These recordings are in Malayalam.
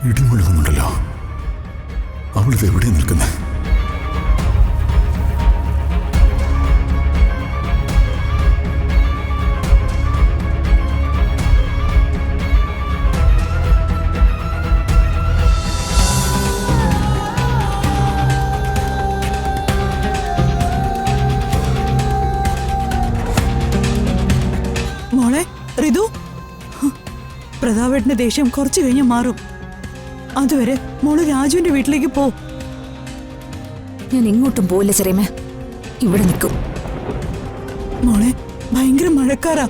ഇടിമുഴങ്ങുന്നുണ്ടല്ലോ. അവളിത് എവിടെ നിൽക്കുന്നേ? മോളെ ഋതു, പ്രതാപേട്ടന്റെ ദേഷ്യം കുറച്ചു കഴിഞ്ഞ് മാറും. അതുവരെ മോള് രാജുവിന്റെ വീട്ടിലേക്ക് പോ. ഞാൻ എങ്ങോട്ടും പോയില്ല ചെറിയമ്മ, ഇവിടെ നിൽക്കും. മോളെ ഭയങ്കര മഴക്കാറാ,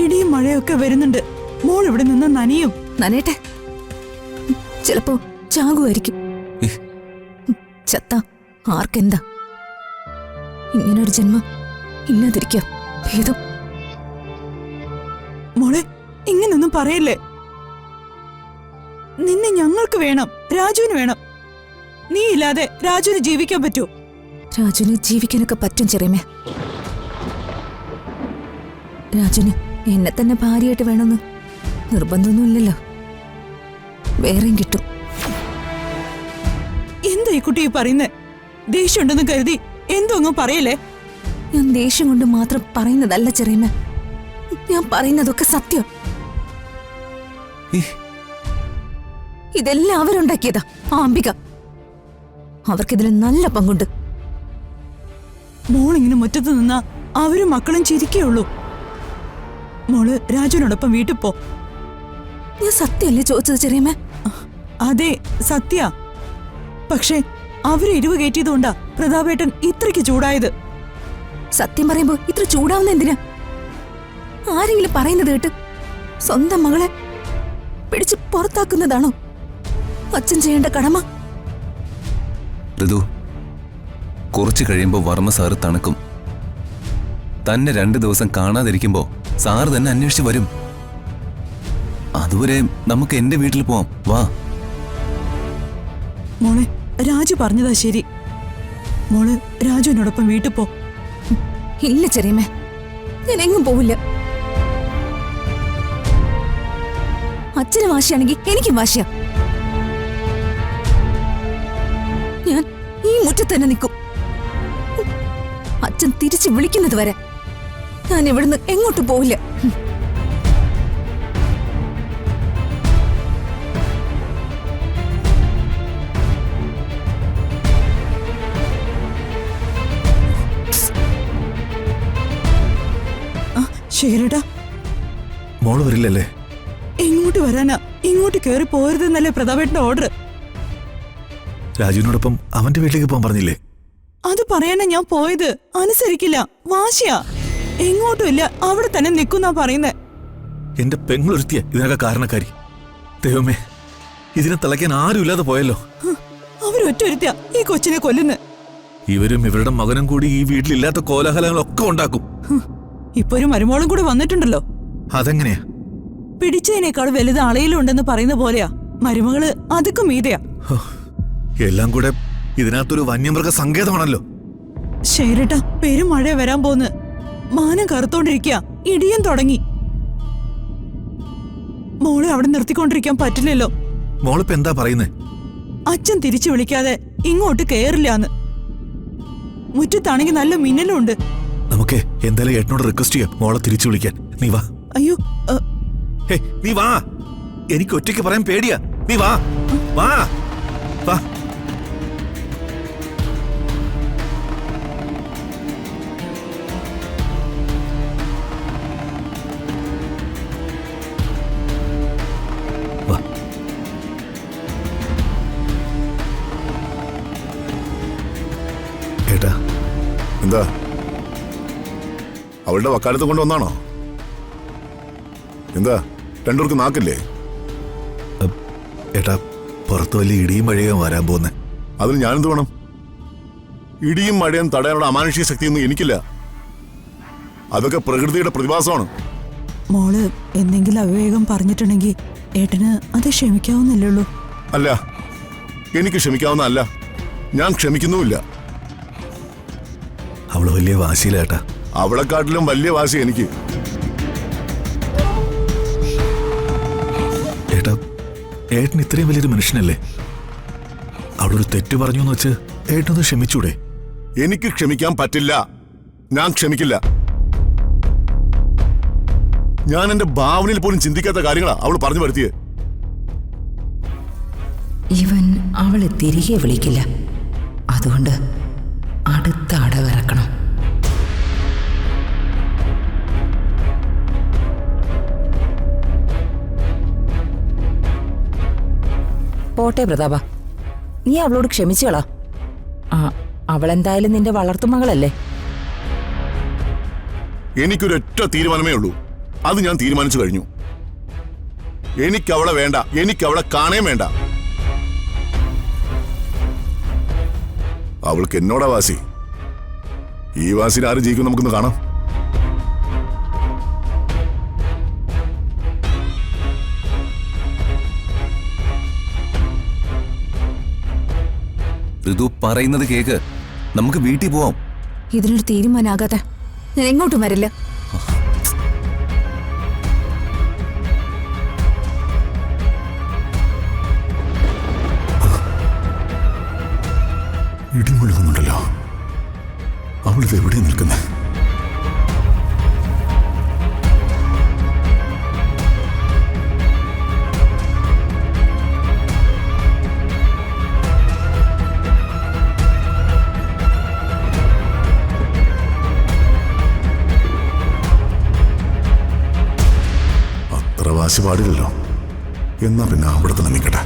ഇടിയും മഴയൊക്കെ വരുന്നുണ്ട്. മോൾ ഇവിടെ നിന്ന് നനയും. നനയട്ടെ, ചിലപ്പോ ചാകുമായിരിക്കും. ചത്ത ആർക്കെന്താ? ഇങ്ങനൊരു ജന്മം ഇല്ലാതിരിക്കാം ഭേദം. മോളെ ഇങ്ങനൊന്നും പറയല്ലേ. നിന്നെ ഞങ്ങൾക്ക് വേണം, രാജുവിന് വേണം. നീ ഇല്ലാതെ രാജുവിന് ജീവിക്കാൻ പറ്റൂ? രാജുവിന് ജീവിക്കാനൊക്കെ പറ്റും ചെറിയമ്മ. രാജുവിന് എന്നെ തന്നെ ഭാര്യയായിട്ട് വേണമെന്ന് നിർബന്ധമൊന്നുമില്ലല്ലോ. വേറെയും കിട്ടും. എന്താ ഈ കുട്ടി പറയുന്നേ? ദേഷ്യമുണ്ടെന്ന് കരുതി എന്തോ അങ്ങ് പറയല്ലേ. ഞാൻ ദേഷ്യം കൊണ്ട് മാത്രം പറയുന്നതല്ല ചെറിയമ്മ, ഞാൻ പറയുന്നതൊക്കെ സത്യം. ഇതെല്ലാം അവരുണ്ടാക്കിയതാ, ആ അംബിക. അവർക്കിതിൽ നല്ല പങ്കുണ്ട്. മോളിങ്ങനെ മുറ്റത്ത് നിന്നാ അവരും മക്കളും ചിരിക്കുകയുള്ളൂ. മോള് രാജുവിനോടൊപ്പം വീട്ടിൽ പോ. ഞാൻ സത്യമല്ലേ ചോദിച്ചത് ചെറിയമ്മ? അതെ സത്യ. പക്ഷേ അവര് എരിവ് കയറ്റിയതുകൊണ്ടാ പ്രതാപേട്ടൻ ഇത്രയ്ക്ക് ചൂടായത്. സത്യം പറയുമ്പോ ഇത്ര ചൂടാവുന്ന എന്തിനാ? ആരെങ്കിലും പറയുന്നത് കേട്ട് സ്വന്തം മകളെ പിടിച്ച് പുറത്താക്കുന്നതാണോ അച്ഛൻ ചെയ്യേണ്ട കടമ? ഋതു, കുറച്ചു കഴിയുമ്പോ വർമ്മ സാറ് തണുക്കും. തന്നെ 2 ദിവസം കാണാതിരിക്കുമ്പോ സാറ് തന്നെ അന്വേഷിച്ച് വരും. അതുവരെ നമുക്ക് എന്റെ വീട്ടിൽ പോവാം, വാ. മോളെ രാജു പറഞ്ഞതാ ശരി. മോള് രാജുവിനോടൊപ്പം വീട്ടിൽ പോ. ഇല്ല ചെറിയമ്മേ, ഞാൻ എങ്ങും പോവില്ല. അച്ഛന് വാശിയാണെങ്കിൽ എനിക്കും വാശിയാ. ഞാൻ ഈ മുറ്റത്ത് തന്നെ നിൽക്കും. അച്ഛൻ തിരിച്ച് വിളിക്കുന്നത് വരെ ഞാൻ ഇവിടുന്ന് എങ്ങോട്ടും പോവില്ല. ശരിടാ. മോള് വരില്ലല്ലേ? എങ്ങോട്ട് വരാനാ? ഇങ്ങോട്ട് കേറി പോരുതെന്നല്ലേ പ്രതാപേട്ടന്റെ ഓർഡർ. രാജുവിനോടൊപ്പം അവന്റെ വീട്ടിലേക്ക് പോകാൻ പറഞ്ഞില്ലേ? അത് പറയാനാ ഞാൻ പോയത്. അനുസരിക്കില്ല, വാശിയാ. എങ്ങോട്ടും ഇല്ല, അവിടെ തന്നെ നിൽക്കുന്നാ പറയുന്നേ. എന്റെ പെങ്ങളൊരുത്തിയ ഇതിനൊക്കെ കാരണക്കാരി. ദൈവമേ, ഇതിനെ തിളയ്ക്കാൻ ആരും ഇല്ലാതെ പോയല്ലോ. അവരൊറ്റൊരുത്തിയാ ഈ കൊച്ചിനെ കൊല്ലുന്നു. ഇവരും ഇവരുടെ മകനും കൂടി ഈ വീട്ടിലില്ലാത്ത കോലാഹലങ്ങളൊക്കെ ഉണ്ടാക്കും. ഇപ്പൊ ഒരു മരുമോളും കൂടെ വന്നിട്ടുണ്ടല്ലോ. അതെങ്ങനെയാ? പിടിച്ചതിനേക്കാൾ വലുത് അളയിലുണ്ടെന്ന് പറയുന്ന പോലെയാ മരുമകള്. അതൊക്കെ മീതയാ. എല്ലാം കൂടെ ഇതിനകത്തൊരു വന്യമൃഗ സങ്കേതമാണല്ലോ. ശരിട്ടാ, പെരുമഴ വരാൻ പോന്ന്. മാനം കറുത്തോണ്ടിരിക്കുക, ഇടിയും തുടങ്ങി. മോളെ അവിടെ നിർത്തിക്കൊണ്ടിരിക്കാൻ പറ്റില്ലല്ലോ. മോളിപ്പോ എന്താ പറയുന്നേ? അച്ഛൻ തിരിച്ചു വിളിക്കാതെ ഇങ്ങോട്ട് കേറില്ലാന്ന്. മുറ്റത്താണെങ്കിൽ നല്ല മിന്നലും ഉണ്ട്. നമുക്ക് എന്തായാലും ഏട്ടനോട് റിക്വസ്റ്റ് ചെയ്യാം മോളെ തിരിച്ചു വിളിക്കാൻ. നീ വാ. അയ്യോ, നീ വാ. എനിക്ക് ഒറ്റയ്ക്ക് പറയാൻ പേടിയാ. നീ വാ വാ വാ. ഏട്ടാ, എന്താ അവളുടെ വക്കാലത്ത് കൊണ്ടുവന്നാണോ? എന്താ രണ്ടുപേർക്ക് നാക്കില്ലേ? ഏട്ടാ, പുറത്ത് വലിയ ഇടിയും മഴയും വരാൻ പോകുന്നേ. അതിന് ഞാനെന്ത് വേണം? ഇടിയും മഴയും തടയാനുള്ള അമാനുഷിക ശക്തിയൊന്നും എനിക്കില്ല. അതൊക്കെ പ്രകൃതിയുടെ പ്രതിഭാസമാണ്. മോള് എന്തെങ്കിലും അവിവേകം പറഞ്ഞിട്ടുണ്ടെങ്കിൽ ഏട്ടന് അത് ക്ഷമിക്കാവുന്നല്ലേ? അല്ല, എനിക്ക് ക്ഷമിക്കാവുന്ന അല്ല. ഞാൻ ക്ഷമിക്കുന്നുമില്ല. അവള് വലിയ വാശിയിലേട്ടാ. അവളെക്കാട്ടിലും വലിയ വാശി എനിക്ക്. ഏട്ടാ, ഏട്ടൻ ഇത്രയും വലിയൊരു മനുഷ്യനല്ലേ? അവളൊരു തെറ്റ് പറഞ്ഞു എന്ന് വെച്ച് ഏട്ടനൊന്ന് ക്ഷമിച്ചൂടെ? എനിക്ക് ക്ഷമിക്കാൻ പറ്റില്ല. ഞാൻ ക്ഷമിക്കില്ല. ഞാൻ എന്റെ ഭാവനയിൽ പോലും ചിന്തിക്കാത്ത കാര്യങ്ങളാ അവൾ പറഞ്ഞു വരുത്തിയത്. ഇവൻ അവളെ തിരികെ വിളിക്കില്ല. അതുകൊണ്ട് അടുത്ത അടവിറക്കണം. പോട്ടെ പ്രതാപ, നീ അവളോട് ക്ഷമിച്ചുകളാ. അവളെന്തായാലും നിന്റെ വളർത്തുമകളല്ലേ. എനിക്കൊരൊറ്റ തീരുമാനമേ ഉള്ളൂ. അത് ഞാൻ തീരുമാനിച്ചു കഴിഞ്ഞു. എനിക്കവളെ വേണ്ട, എനിക്കവളെ കാണേ വേണ്ട. അവൾക്ക് എന്നോടാ വാസി. ഈ വാസിന് ആര് ജയിക്കും നമുക്കൊന്ന് കാണാം. ഋതു പറയുന്നത് കേക്ക്. നമുക്ക് വീട്ടിൽ പോവാം. ഇതിനൊരു തീരുമാനാകാതെ ഞാൻ എങ്ങോട്ടും വരില്ല. ഇടിമുഴുകുന്നുണ്ടല്ലോ. അവളിത് എവിടെ നിൽക്കുന്നേ? അത്ര വാശി പാടില്ലല്ലോ. എന്നാ പിന്നെ അവിടെ തന്നെ നിൽക്കട്ടെ.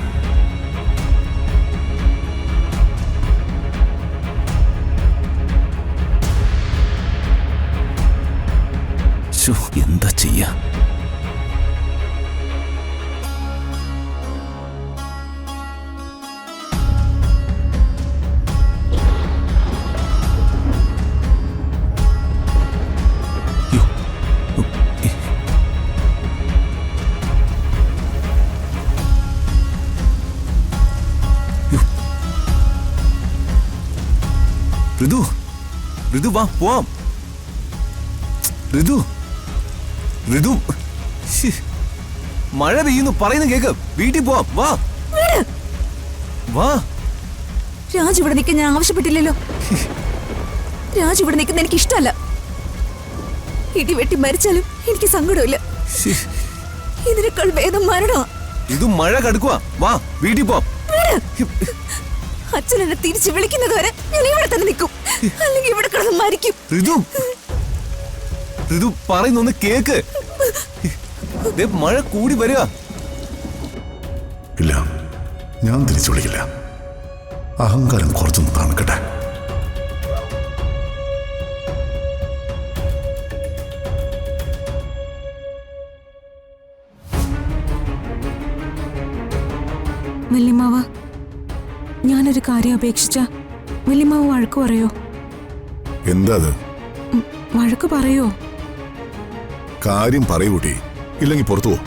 എന്താ ചെയ്യാ? ഋതു, ഋതു വാ പോവാം. ഋതു, ഋതു, മഴ പെയ്യുന്നു. പറയുന്ന കേക്ക്. വീട്ടിൽ പോവാം. വാ വാ. രാജ് ഇവിടെ നിൽക്കാൻ ഞാൻ ആവശ്യപ്പെട്ടില്ലല്ലോ. രാജ് ഇവിടെ നിൽക്കുന്ന എനിക്ക് ഇഷ്ടമല്ല. ഇടിവെട്ടി മരിച്ചാലും എനിക്ക് സങ്കടമില്ല. ഇതിനേക്കാൾ വേദം മരണോ. ഇത് മഴ കടുക്കുവാ. വാ വീട്ടിൽ പോവാം. അച്ഛൻ എന്നെ തിരിച്ചു വിളിക്കുന്നത് വരെ ഞാൻ ഇവിടെ തന്നെ നിൽക്കും. അല്ലെങ്കിൽ ഇവിടെ കിടന്ന് മരിക്കും. ഋതു, ഋതു പറയുന്നൊന്ന് കേക്ക്. മഴ കൂടി വരിക. ഇല്ല, ഞാൻ തിരിച്ചു വിളിക്കില്ല. അഹങ്കാരം കുറച്ചൊന്ന് തണുക്കട്ടെ. വല്യമ്മാവ, ഞാനൊരു കാര്യം അപേക്ഷിച്ച വല്യമ്മാവ് വഴക്ക് പറയോ? എന്താ അത്? വഴക്ക് പറയോ? കാര്യം പറയൂ കുട്ടി, ഇല്ലെങ്കിൽ പുറത്തു പോ.